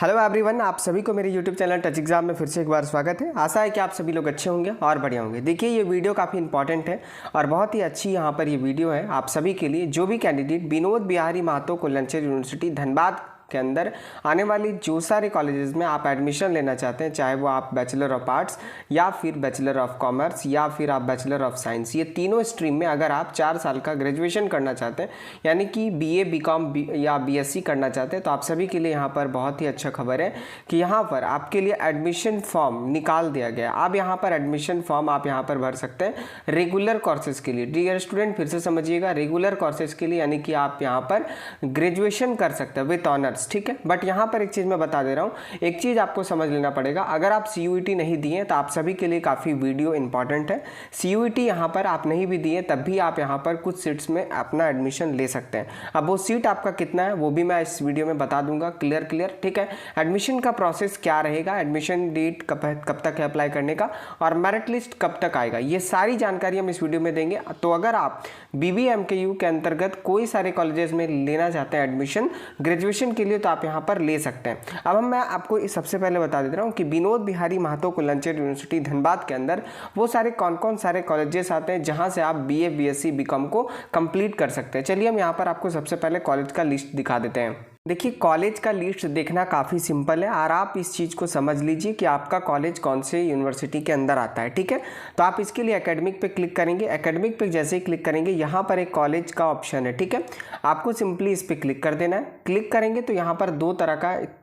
Hello everyone, आप सभी को मेरे यूट्यूब चैनल टच एग्जाम में फिर से एक बार स्वागत है। आशा है कि आप सभी लोग अच्छे होंगे और बढ़िया होंगे। देखिए, ये वीडियो काफ़ी इंपॉर्टेंट है और बहुत ही अच्छी यहाँ पर ये वीडियो है आप सभी के लिए। जो भी कैंडिडेट विनोद बिहारी महतो कुल्लनचर यूनिवर्सिटी धनबाद के अंदर आने वाली जो सारे कॉलेजेस में आप एडमिशन लेना चाहते हैं, चाहे वो आप बैचलर ऑफ आर्ट्स या फिर बैचलर ऑफ कॉमर्स या फिर आप बैचलर ऑफ साइंस, ये तीनों स्ट्रीम में अगर आप 4 साल का ग्रेजुएशन करना चाहते हैं, यानी कि बीए, बीकॉम या बीएससी करना चाहते हैं, तो आप सभी के लिए यहाँ पर बहुत ही अच्छा खबर है कि यहाँ पर आपके लिए एडमिशन फॉर्म निकाल दिया गया। आप यहाँ पर एडमिशन फॉर्म आप यहाँ पर भर सकते हैं रेगुलर कोर्सेज के लिए। डियर स्टूडेंट, फिर से समझिएगा, रेगुलर कोर्सेज के लिए यानी कि आप यहाँ पर ग्रेजुएशन कर सकते हैं विथ ऑनर्स, ठीक है। बट यहाँ पर एक चीज़ मैं बता दे रहा हूँ, एक चीज़ आपको समझ लेना पड़ेगा। अगर आप सीयूईटी नहीं दिए तो आप सभी के लिए काफ़ी वीडियो इंपॉर्टेंट है। सीयूईटी यहाँ पर आप नहीं भी दिए तब भी आप यहाँ पर कुछ सीट्स में अपना एडमिशन ले सकते हैं। अब वो सीट आपका कितना है वो भी मैं इस वीडियो में बता दूंगा क्लियर, ठीक है। एडमिशन का प्रोसेस क्या रहेगा, एडमिशन डेट कब तक है अप्लाई करने का, और मेरिट लिस्ट कब तक आएगा, ये सारी जानकारी हम इस वीडियो में देंगे। तो अगर आप BBMKU के अंतर्गत कोई सारे कॉलेजेस में लेना चाहते हैं एडमिशन ग्रेजुएशन के लिए, तो आप यहाँ पर ले सकते हैं। अब मैं आपको सबसे पहले बता दे रहा हूँ कि विनोद बिहारी महतो कुल्लनचर यूनिवर्सिटी धनबाद के अंदर वो सारे कौन सारे कॉलेजेस आते हैं जहाँ से आप बीए, बीएससी, बीकॉम को कंप्लीट कर सकते हैं। चलिए हम यहाँ पर आपको सबसे पहले कॉलेज का लिस्ट दिखा देते हैं। देखिए, कॉलेज का लिस्ट देखना काफ़ी सिंपल है और आप इस चीज़ को समझ लीजिए कि आपका कॉलेज कौन से यूनिवर्सिटी के अंदर आता है, ठीक है। तो आप इसके लिए एकेडमिक पे क्लिक करेंगे। एकेडमिक पे जैसे ही क्लिक करेंगे, यहाँ पर एक कॉलेज का ऑप्शन है, ठीक है। आपको सिंपली इस पर क्लिक कर देना है। क्लिक करेंगे तो यहाँ पर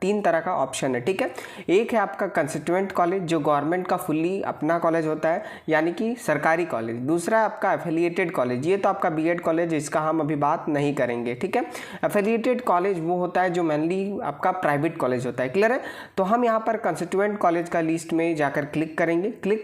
3 तरह का ऑप्शन है, ठीक है। एक है आपका कंस्टिट्यूएंट कॉलेज, जो गवर्नमेंट का फुल्ली अपना कॉलेज होता है, यानी कि सरकारी कॉलेज। दूसरा है आपका एफिलिएटेड कॉलेज, ये तो आपका बीएड कॉलेज, इसका हम अभी बात नहीं करेंगे, ठीक है। एफिलिएटेड कॉलेज वो होता है जो मेनली आपका प्राइवेट कॉलेज होता है, क्लियर है। तो हम यहाँ पर कंस्टिट्यूएंट कॉलेज का लिस्ट में जाकर क्लिक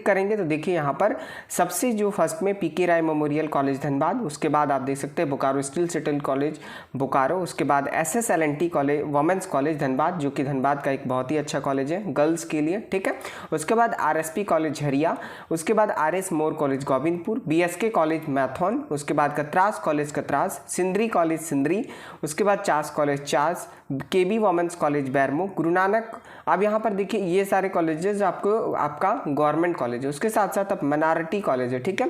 करेंगे तो देखिए यहाँ पर सबसे जो फर्स्ट में पीके राय मेमोरियल कॉलेज धनबाद, उसके बाद आप देख सकते हैं Bokaro steel city college Bokaro, उसके बाद SSLNT college women's college Dhanbad, जो कि धनबाद का एक बहुत ही अच्छा कॉलेज है गर्ल्स के लिए, ठीक है। उसके बाद RSP कॉलेज झरिया, उसके बाद RS More college Govindpur, BSK college Maithon, उसके बाद कतरास कॉलेज कतरास, सिंदरी कॉलेज सिंदरी, उसके बाद Chas college Chas, KB women's college Bermo, Guru Nanak. अब यहाँ पर देखिए ये सारे कॉलेजेस आपका गवर्नमेंट कॉलेज है, उसके साथ साथ अब मिनॉरिटी कॉलेज है, ठीक है।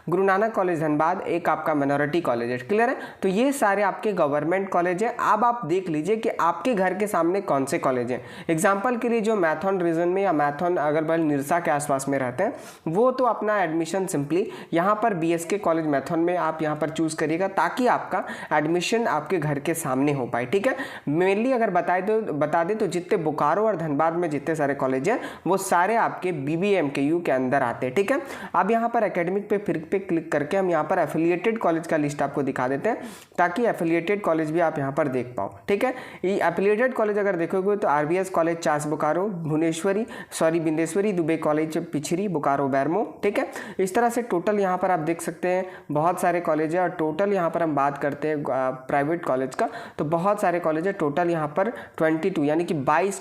गुरु नानक कॉलेज धनबाद एक आपका मिनॉरिटी कॉलेज है, क्लियर है। तो ये सारे आपके गवर्नमेंट कॉलेज है। अब आप देख लीजिए कि आपके घर के सामने कौन से कॉलेज हैं। एग्जाम्पल के लिए जो मैथन रीजन में या मैथन अगरबल निरसा के आसपास में रहते हैं, वो तो अपना एडमिशन सिंपली यहाँ पर BSK कॉलेज मैथन में आप यहाँ पर चूज करिएगा, ताकि आपका एडमिशन आपके घर के सामने हो पाए, ठीक है। मेनली अगर बता दे तो जितने बोकारो और धनबाद में जितने सारे कॉलेज हैं वो सारे आपके BBMKU के अंदर आते हैं, ठीक है। अब यहाँ पर एकेडमिक पे फिर पे क्लिक करके हम यहाँ पर एफिलिएटेड कॉलेज का लिस्ट आपको दिखा देते हैं, ताकि एफिलिएटेड कॉलेज भी आप यहाँ पर देख पाओ, ठीक है। ये एफिलिएटेड कॉलेज अगर देखोगे तो RBS college Chas Bokaro, Bindeshwari Dubey college Pichhri Bokaro Bermo, ठीक है। इस तरह से टोटल यहाँ पर आप देख सकते हैं बहुत सारे कॉलेज है। और टोटल यहाँ पर हम बात करते हैं प्राइवेट कॉलेज का, तो बहुत सारे कॉलेज है। टोटल यहाँ पर 22 यानी कि 22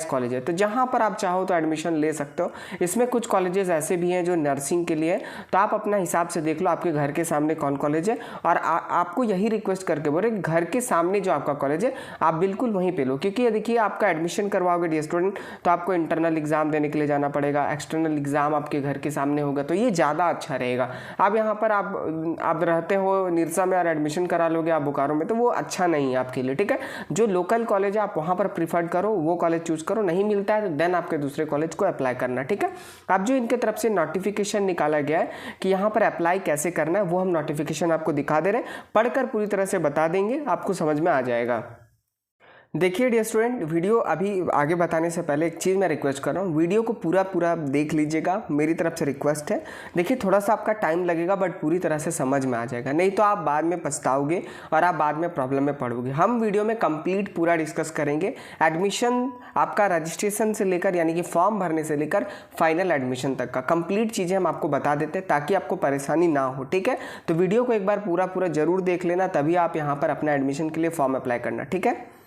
कॉलेज है। तो जहाँ पर आप चाहो तो एडमिशन ले सकते हो। इसमें कुछ कॉलेजेस ऐसे भी हैं जो नर्सिंग के लिए है, तो आप अपना हिसाब से देख लो आपके घर के सामने कौन कॉलेज है। और आपको यही रिक्वेस्ट करके बोल रहे घर के सामने जो आपका कॉलेज है आप बिल्कुल वहीं पे लो, क्योंकि ये देखिए आपका एडमिशन करवाओगे डियर स्टूडेंट तो आपको इंटरनल एग्जाम देने के लिए जाना पड़ेगा, एक्सटर्नल एग्जाम आपके घर के सामने होगा, तो ये ज़्यादा अच्छा रहेगा। अब यहाँ पर आप रहते हो निरसा में और एडमिशन करा लोगे आप बोकारो में, तो वो अच्छा नहीं है आपके लिए, ठीक है। जो लोकल कॉलेज है आप वहाँ पर प्रीफर्ड करो, वो कॉलेज चूज करो। नहीं मिलता है तो देन आपके दूसरे कॉलेज को अप्लाई करना, ठीक है। अब जो इनके तरफ से नोटिफिकेशन निकाला गया है कि यहाँ पर अप्लाई कैसे करना है, वो हम नोटिफिकेशन आपको दिखा दे रहे हैं, पढ़कर पूरी तरह से बता देंगे, आपको समझ में आ जाएगा। देखिए डियर स्टूडेंट, वीडियो अभी आगे बताने से पहले एक चीज़ मैं रिक्वेस्ट कर रहा हूँ, वीडियो को पूरा देख लीजिएगा, मेरी तरफ से रिक्वेस्ट है। देखिए थोड़ा सा आपका टाइम लगेगा बट पूरी तरह से समझ में आ जाएगा, नहीं तो आप बाद में पछताओगे और आप बाद में प्रॉब्लम में पड़ोगे। हम वीडियो में कंप्लीट पूरा डिस्कस करेंगे, एडमिशन आपका रजिस्ट्रेशन से लेकर यानी कि फॉर्म भरने से लेकर फाइनल एडमिशन तक का कंप्लीट चीज़ें हम आपको बता देते हैं, ताकि आपको परेशानी ना हो, ठीक है। तो वीडियो को एक बार पूरा जरूर देख लेना, तभी आप यहाँ पर अपना एडमिशन के लिए फॉर्म अप्लाई करना, ठीक है।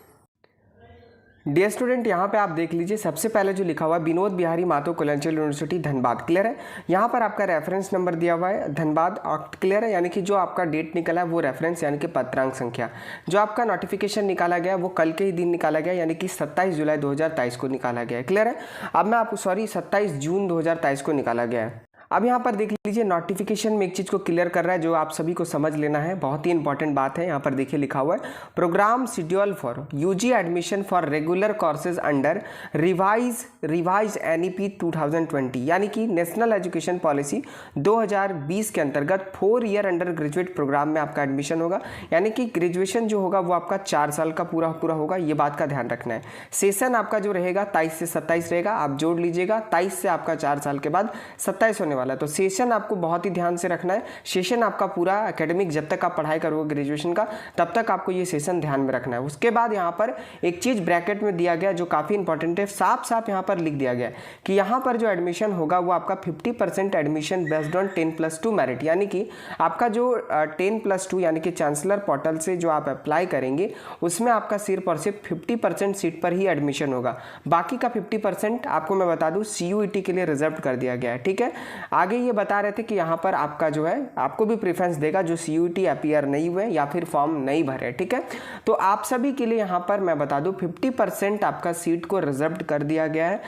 डियर स्टूडेंट, यहाँ पे आप देख लीजिए, सबसे पहले जो लिखा हुआ है विनोद बिहारी मातो कोलंचल यूनिवर्सिटी धनबाद, क्लियर है। यहाँ पर आपका रेफरेंस नंबर दिया हुआ है धनबाद, क्लियर है, यानी कि जो आपका डेट निकला है वो रेफरेंस यानी कि पत्रांक संख्या। जो आपका नोटिफिकेशन निकाला गया वो कल के ही दिन निकाला गया, यानी कि 27 जुलाई 2023 को निकाला गया है, क्लियर है। अब मैं आपको 27 जून 2023 को निकाला गया है। अब यहाँ पर देख लीजिए, नोटिफिकेशन में एक चीज़ को क्लियर कर रहा है जो आप सभी को समझ लेना है, बहुत ही इंपॉर्टेंट बात है। यहाँ पर देखिए लिखा हुआ है programme schedule for UG admission for regular courses under revise NEP 2020, यानी कि नेशनल एजुकेशन पॉलिसी 2020 के अंतर्गत 4 ईयर अंडर ग्रेजुएट प्रोग्राम में आपका एडमिशन होगा, यानी कि ग्रेजुएशन जो होगा वो आपका 4 साल का पूरा होगा, ये बात का ध्यान रखना है। सेशन आपका जो रहेगा 23 से 27 रहेगा, आप जोड़ लीजिएगा, 23 से आपका 4 साल के बाद 27 होने वाला है। तो सेशन आपको बहुत ही ध्यान से रखना है। सेशन आपका पूरा एकेडमिक, जब तक आप पढ़ाई करोगे ग्रेजुएशन का तब तक आपको ये सेशन ध्यान में रखना है। उसके बाद यहाँ पर एक चीज़ ब्रैकेट में दिया गया जो काफ़ी इंपॉर्टेंट है, साफ साफ यहाँ पर लिख दिया गया कि यहाँ पर जो एडमिशन होगा वो आपका 50% एडमिशन बेस्ड ऑन 10+2 मेरिट, यानी कि आपका जो 10+2 यानी कि चांसलर पोर्टल से जो आप अप्लाई करेंगे उसमें आपका सिर्फ और सिर्फ 50% सीट पर ही एडमिशन होगा। बाकी का 50% आपको मैं बता दूँ CUET के लिए रिजर्व कर दिया गया है, ठीक है। आगे ये बता रहे थे कि यहाँ पर आपका जो है आपको भी प्रेफरेंस देगा जो CUET अपीयर नहीं हुए या फिर फॉर्म नहीं भरे, ठीक है। तो आप सभी के लिए यहाँ पर मैं बता दूँ 50% आपका सीट को रिजर्व कर दिया गया है,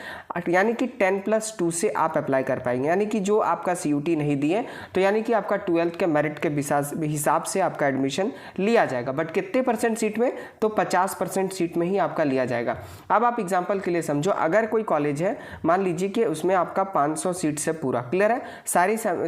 यानी कि 10+2 से आप अप्लाई कर पाएंगे, यानी कि जो आपका CUET नहीं दिए तो यानी कि आपका 12th के मेरिट के हिसाब से आपका एडमिशन लिया जाएगा। बट कितने % सीट में, तो 50% सीट में ही आपका लिया जाएगा। अब आप एग्जाम्पल के लिए समझो, अगर कोई कॉलेज है, मान लीजिए कि उसमें आपका 500 सीट से पूरा, क्लियर है,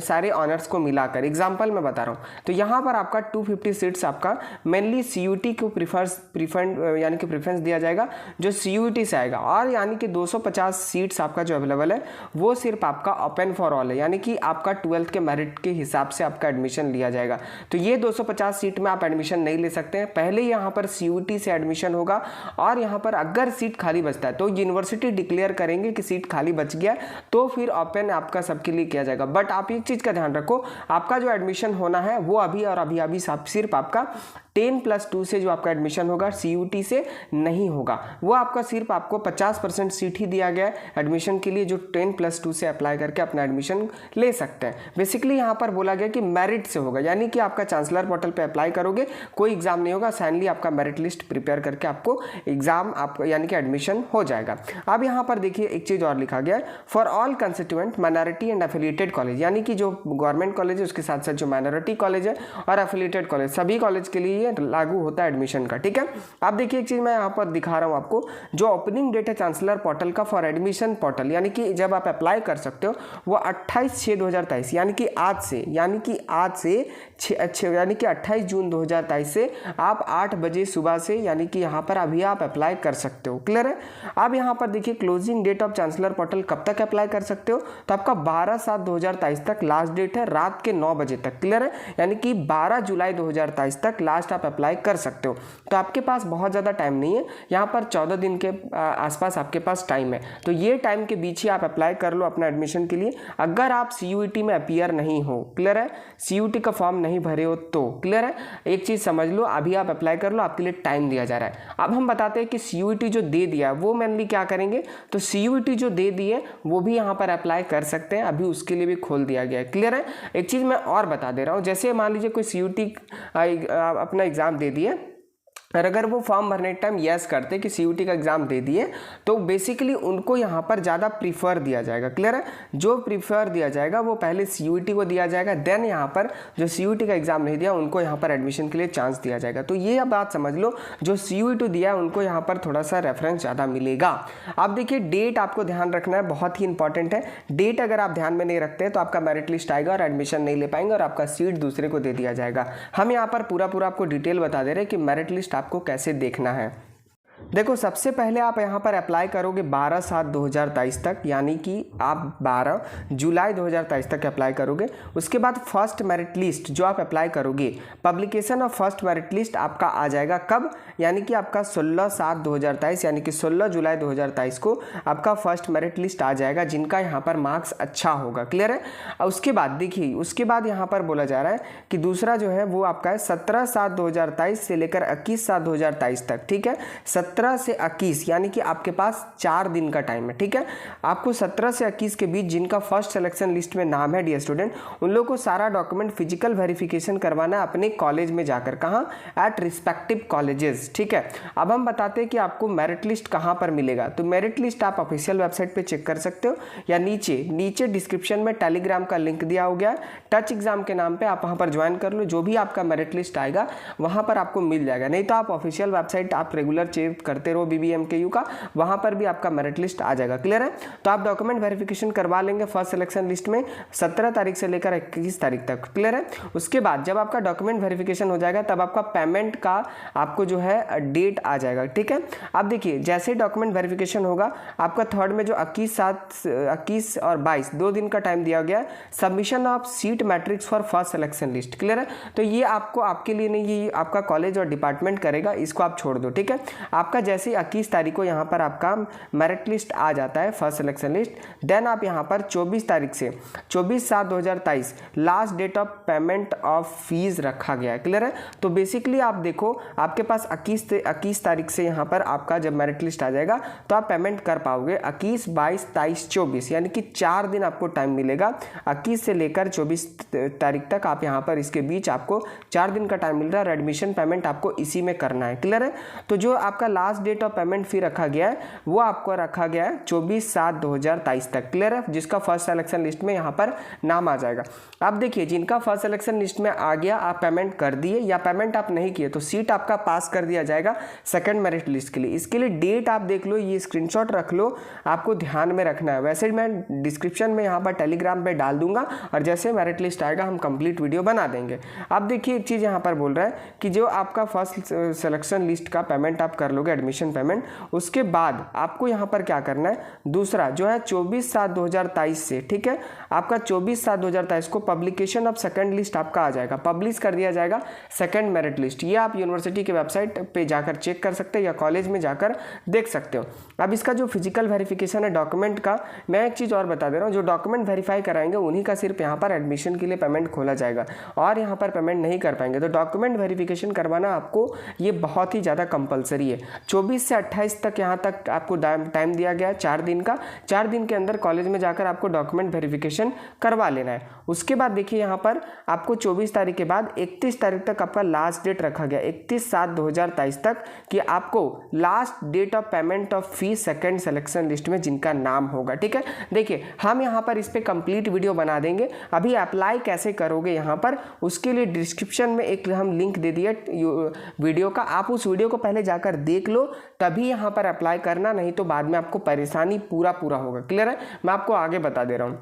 सारे ऑनर्स को मिलाकर, एग्जाम्पल मैं बता रहा हूँ, तो यहाँ पर आपका 250 सीट्स आपका मेनली CUET को यानी कि प्रेफरेंस दिया जाएगा जो CUET से आएगा, और यानी कि 250 सीट्स आपका जो अवेलेबल है वो सिर्फ आपका ओपन फॉर ऑल है, यानी कि आपका 12th के मेरिट के हिसाब से आपका एडमिशन लिया जाएगा। तो ये 250 सीट में आप एडमिशन नहीं ले सकते हैं, पहले यहाँ पर CUET से एडमिशन होगा, और यहाँ पर अगर सीट खाली बचता है तो यूनिवर्सिटी डिक्लेयर करेंगे कि सीट खाली बच गया तो फिर ओपन आपका सबके लिए किया जाएगा। बट आप एक चीज़ का ध्यान रखो, आपका जो एडमिशन होना है वो अभी और अभी सिर्फ आपका 10+2 से जो आपका एडमिशन होगा CUET से नहीं होगा, वो आपका सिर्फ आपको 50% सीट ही दिया गया है एडमिशन के लिए, जो 10+2 से अप्लाई करके अपना एडमिशन ले सकते हैं। बेसिकली यहाँ पर बोला गया कि मेरिट से होगा, यानी कि आपका चांसलर पोर्टल पे अप्लाई करोगे, कोई एग्जाम नहीं होगा, साइनली आपका मेरिट लिस्ट प्रिपेयर करके आपको एग्जाम आपको यानी कि एडमिशन हो जाएगा। अब यहाँ पर देखिए एक चीज़ और लिखा गया है, for all constituent minority and affiliated college, यानी कि जो गवर्नमेंट कॉलेज है उसके साथ साथ जो माइनॉरिटी कॉलेज है और एफिलिएटेड कॉलेज, सभी कॉलेज के लिए लागू होता है एडमिशन का, ठीक है। अब देखिए एक चीज मैं यहाँ पर दिखा रहा हूँ आपको, जो ओपनिंग डेट है चांसलर पोर्टल का फॉर एडमिशन पोर्टल, यानी कि जब आप अप्लाई कर सकते हो वो 28/6/2023 यानी कि आज से यानी कि 28 जून 2023 से आप 8 बजे सुबह से, यानी कि यहाँ पर अभी आप अप्लाई कर सकते हो, क्लियर है। अब यहाँ पर देखिए closing date of chancellor portal कब तक अप्लाई कर सकते हो, तो आपका 12/7/2023 तक लास्ट डेट है, रात के 9 बजे तक, क्लियर है, यानी कि 12 जुलाई 2023 तक लास्ट आप अप्लाई कर सकते हो। तो आपके पास बहुत ज़्यादा टाइम नहीं है, यहाँ पर 14 दिन के आसपास आपके पास टाइम है, तो ये टाइम के बीच ही आप अप्लाई कर लो अपना एडमिशन के लिए। अगर आप CUET में अपीयर नहीं हो, क्लियर है, CUET का फॉर्म नहीं भरे हो तो, क्लियर है, एक चीज़ समझ लो, अभी आप अप्लाई कर लो, आपके लिए टाइम दिया जा रहा है। अब हम बताते हैं कि CUET जो दे दिया वो मेनली क्या करेंगे, तो CUET जो दे दिए वो भी यहाँ पर अप्लाई कर सकते हैं, अभी उसके लिए भी खोल दिया गया है, क्लियर है। एक चीज़ मैं और बता दे रहा हूँ, जैसे मान लीजिए कोई CUET अपना एग्ज़ाम दे दिए, और अगर वो फॉर्म भरने टाइम यस करते कि CUET का एग्जाम दे दिए, तो बेसिकली उनको यहाँ पर ज़्यादा प्रीफर दिया जाएगा, क्लियर है। जो प्रीफर दिया जाएगा वो पहले CUET को दिया जाएगा, देन यहाँ पर जो CUET का एग्जाम नहीं दिया उनको यहाँ पर एडमिशन के लिए चांस दिया जाएगा। तो ये बात समझ लो, जो CUET दिया उनको यहाँ पर थोड़ा सा रेफरेंस ज़्यादा मिलेगा। अब देखिए डेट आपको ध्यान रखना है, बहुत ही इंपॉर्टेंट है। डेट अगर आप ध्यान में नहीं रखते तो आपका मेरिट लिस्ट आएगा और एडमिशन नहीं ले पाएंगे और आपका सीट दूसरे को दे दिया जाएगा। हम यहाँ पर पूरा आपको डिटेल बता दे रहे हैं कि मेरिट लिस्ट आपको कैसे देखना है। देखो सबसे पहले आप यहाँ पर अप्लाई करोगे 12/7/2023 तक, यानी कि आप 12 जुलाई 2023 तक अप्लाई करोगे। उसके बाद फर्स्ट मेरिट लिस्ट जो आप अप्लाई करोगे, publication of first merit list आपका आ जाएगा कब, यानी कि आपका 16/7/2023 यानी कि 16 जुलाई 2023 को आपका फर्स्ट मेरिट लिस्ट आ जाएगा, जिनका यहाँ पर मार्क्स अच्छा होगा, क्लियर है। उसके बाद देखिए, उसके बाद यहाँ पर बोला जा रहा है कि दूसरा जो है वो आपका है 17/7/2023 से लेकर 21/7/2023 तक, ठीक है। 17 17 से 21 यानी कि आपके पास 4 दिन का टाइम है, ठीक है। आपको 17 से 21 के बीच जिनका फर्स्ट सिलेक्शन लिस्ट में नाम है डियर स्टूडेंट, उन लोगों को सारा डॉक्यूमेंट फिजिकल वेरिफिकेशन करवाना है अपने कॉलेज में जाकर। कहाँ? एट रिस्पेक्टिव कॉलेजेस, ठीक है। अब हम बताते हैं कि आपको मेरिट लिस्ट कहाँ पर मिलेगा। तो मेरिट लिस्ट आप ऑफिशियल वेबसाइट पे चेक कर सकते हो, या नीचे डिस्क्रिप्शन में टेलीग्राम का लिंक दिया हो गया टच एग्जाम के नाम पे, आप वहाँ पर ज्वाइन कर लो। जो भी आपका मेरिट लिस्ट आएगा वहाँ पर आपको मिल जाएगा, नहीं तो आप ऑफिशियल वेबसाइट आप रेगुलर चेक करते रहो BBMKU का, वहाँ पर भी आपका मेरिट लिस्ट आ जाएगा। क्लियर है? तो आप डॉक्यूमेंट वेरिफिकेशन करवा लेंगे फर्स्ट सिलेक्शन लिस्ट में 17 तारीख से लेकर 21 तारीख तक। क्लियर है? उसके बाद जब आपका डॉक्यूमेंट वेरिफिकेशन हो जाएगा तब आपका पेमेंट का आपको जो है डेट आ जाएगा, ठीक है। अब देखिए जैसे डॉक्यूमेंट वेरिफिकेशन होगा आपका थर्ड में जो 21 और 22 2 दिन का टाइम दिया गया, submission of seat matrix for first selection list. Clear है? तो ये आपको आपके लिए नहीं, ये आपका कॉलेज और डिपार्टमेंट करेगा, इसको आप छोड़ दो, ठीक है। आपका जैसे 21 तारीख को यहाँ पर आपका मेरिट लिस्ट आ जाता है फर्स्ट सिलेक्शन लिस्ट, देन आप यहाँ पर 24 तारीख से 24/7/2023 last date of payment of fees रखा गया है। क्लियर है? तो बेसिकली आप देखो आपके पास 21 तारीख से यहाँ पर आपका जब मेरिट लिस्ट आ जाएगा तो आप पेमेंट कर पाओगे 21, 22, 23, 24 यानी कि 4 दिन आपको टाइम मिलेगा। 21 से लेकर 24 तारीख तक आप यहाँ पर इसके बीच आपको 4 दिन का टाइम मिल रहा है और एडमिशन पेमेंट आपको इसी में करना है। क्लियर है? तो जो आपका last date of payment fee रखा गया है वो आपको रखा गया है 24/7/2023 तक। क्लियर है? जिसका फर्स्ट सिलेक्शन लिस्ट में यहाँ पर नाम आ जाएगा। अब देखिए जिनका फर्स्ट सिलेक्शन लिस्ट में आ गया, आप पेमेंट कर दिए या पेमेंट आप नहीं किए तो सीट आपका पास कर दिया जाएगा सेकंड मेरिट लिस्ट के लिए। इसके लिए डेट आप देख लो, ये स्क्रीनशॉट रख लो, आपको ध्यान में रखना है। वैसे मैं डिस्क्रिप्शन में यहाँ पर टेलीग्राम पे डाल दूंगा और जैसे मेरिट लिस्ट आएगा हम कंप्लीट वीडियो बना देंगे। अब देखिए एक चीज़ यहाँ पर बोल रहा है कि जो आपका फर्स्ट सिलेक्शन लिस्ट का पेमेंट आप कर लोगे एडमिशन पेमेंट, उसके बाद आपको यहाँ पर क्या करना है, दूसरा जो है 24/7/2023 से, ठीक है, आपका 24/7/2023 को पब्लिकेशन ऑफ सेकंड लिस्ट आपका आ जाएगा, पब्लिश कर दिया जाएगा सेकंड मेरिट लिस्ट। ये आप यूनिवर्सिटी के वेबसाइट पे जाकर चेक कर सकते हैं या कॉलेज में जाकर देख सकते हो। अब इसका जो फिजिकल वेरिफिकेशन है डॉक्यूमेंट का, मैं एक चीज़ और बता दे रहा हूँ, जो डॉक्यूमेंट वेरीफाई कराएंगे उन्हीं का सिर्फ यहाँ पर एडमिशन के लिए पेमेंट खोला जाएगा और यहाँ पर पेमेंट नहीं कर पाएंगे। तो डॉक्यूमेंट वेरिफिकेशन करवाना आपको ये बहुत ही ज़्यादा कंपलसरी है। 24 से 28 तक यहाँ तक आपको टाइम दिया गया है 4 दिन का। 4 दिन के अंदर कॉलेज में जाकर आपको डॉक्यूमेंट वेरिफिकेशन करवा लेना है। उसके बाद देखिए यहाँ पर आपको 24 तारीख के बाद 31 तारीख तक आपका लास्ट डेट रखा गया, 31/7/2023 तक, कि आपको last date of payment of fees second selection list में जिनका नाम होगा। ठीक है, देखिए हम यहाँ पर इस पे कंप्लीट वीडियो बना देंगे। अभी अप्लाई कैसे करोगे यहाँ पर, उसके लिए डिस्क्रिप्शन में एक हम लिंक दे दिए वीडियो का, आप उस वीडियो को पहले जाकर देख लो तभी यहाँ पर अप्लाई करना, नहीं तो बाद में आपको परेशानी पूरा होगा। क्लियर है? मैं आपको आगे बता दे रहा हूँ,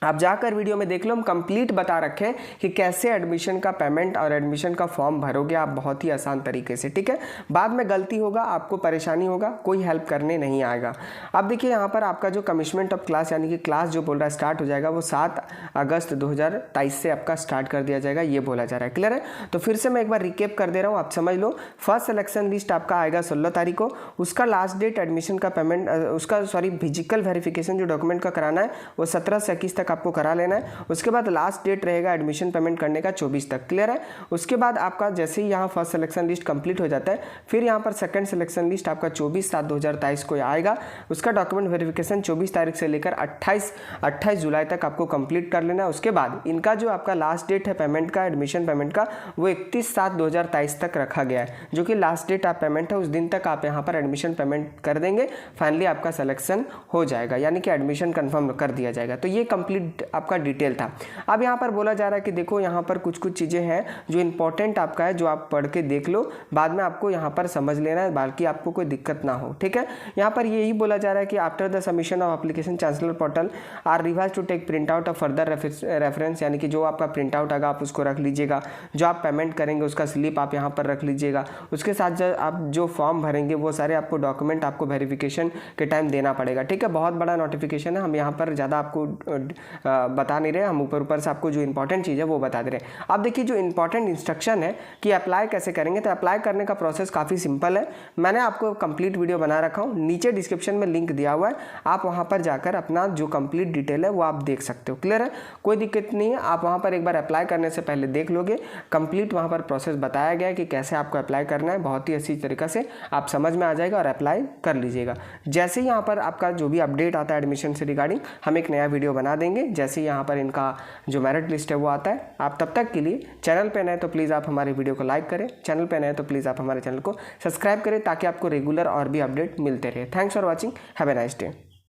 आप जाकर वीडियो में देख लो, हम कंप्लीट बता रखे हैं कि कैसे एडमिशन का पेमेंट और एडमिशन का फॉर्म भरोगे आप बहुत ही आसान तरीके से। ठीक है, बाद में गलती होगा, आपको परेशानी होगा, कोई हेल्प करने नहीं आएगा। अब देखिए यहाँ पर आपका जो कमिटमेंट ऑफ क्लास यानी कि क्लास जो बोल रहा है स्टार्ट हो जाएगा वो 7 अगस्त 2023 से आपका स्टार्ट कर दिया जाएगा, ये बोला जा रहा है। क्लियर है? तो फिर से मैं एक बार रिकेप कर दे रहा हूँ, आप समझ लो। फर्स्ट सिलेक्शन लिस्ट आपका आएगा 16 तारीख को, उसका लास्ट डेट एडमिशन का पेमेंट उसका फिजिकल वेरिफिकेशन जो डॉक्यूमेंट का कराना है वो 17 से 21 तक आपको करा लेना है। उसके बाद लास्ट डेट रहेगा एडमिशन पेमेंट करने का 24 तक। क्लियर है? उसके बाद आपका जैसे ही यहाँ फर्स्ट सिलेक्शन लिस्ट कंप्लीट हो जाता है, फिर यहाँ पर सेकंड सिलेक्शन लिस्ट आपका 24/7/2023 को आएगा। उसका डॉक्यूमेंट वेरिफिकेशन 24 तारीख से लेकर 28 जुलाई तक आपको कंप्लीट कर लेना है। उसके बाद इनका जो आपका लास्ट डेट है पेमेंट का, एडमिशन पेमेंट का, वो 31/7/2023 तक रखा गया है, जो कि लास्ट डेट आप पेमेंट है, उस दिन तक आप यहाँ पर एडमिशन पेमेंट कर देंगे, फाइनली आपका सिलेक्शन हो जाएगा, यानी कि एडमिशन कन्फर्म कर दिया जाएगा। तो ये कंप्लीट आपका डिटेल था। अब यहाँ पर बोला जा रहा है कि देखो यहाँ पर कुछ चीज़ें हैं जो इंपॉर्टेंट आपका है, जो आप पढ़ के देख लो, बाद में आपको यहाँ पर समझ लेना है, बाकी आपको कोई दिक्कत ना हो। ठीक है, यहाँ पर यही बोला जा रहा है कि after the submission of application chancellor portal are revise to take print out of further reference, यानी कि जो आपका प्रिंट आउट आएगा आप उसको रख लीजिएगा, जो आप पेमेंट करेंगे उसका स्लिप आप यहाँ पर रख लीजिएगा, उसके साथ आप जो फॉर्म भरेंगे वो सारे आपको डॉक्यूमेंट आपको वेरिफिकेशन के टाइम देना पड़ेगा। ठीक है, बहुत बड़ा नोटिफिकेशन है, हम यहाँ पर ज़्यादा आपको बता नहीं रहे, हम ऊपर ऊपर से आपको जो इंपॉर्टेंट चीज़ है वो बता दे रहे हैं। अब देखिए जो इंपॉर्टेंट इंस्ट्रक्शन है कि अप्लाई कैसे करेंगे, तो अप्लाई करने का प्रोसेस काफ़ी सिंपल है। मैंने आपको कंप्लीट वीडियो बना रखा हूँ, नीचे डिस्क्रिप्शन में लिंक दिया हुआ है, आप वहाँ पर जाकर अपना जो कंप्लीट डिटेल है वो आप देख सकते हो। क्लियर है, कोई दिक्कत नहीं है। आप वहाँ पर एक बार अप्लाई करने से पहले देख लोगे, कंप्लीट वहाँ पर प्रोसेस बताया गया है कि कैसे आपको अप्लाई करना है, बहुत ही अच्छी तरीक़े से आप समझ में आ जाएगा और अप्लाई कर लीजिएगा। जैसे ही यहाँ पर आपका जो भी अपडेट आता है एडमिशन से रिगार्डिंग, हम एक नया वीडियो बना देंगे। जैसे यहाँ पर इनका जो मेरिट लिस्ट है वो आता है, आप तब तक के लिए चैनल पे नए तो प्लीज़ आप हमारे वीडियो को लाइक करें, चैनल पे नए तो प्लीज़ आप हमारे चैनल को सब्सक्राइब करें ताकि आपको रेगुलर और भी अपडेट मिलते रहे। Thanks for watching, have a nice day.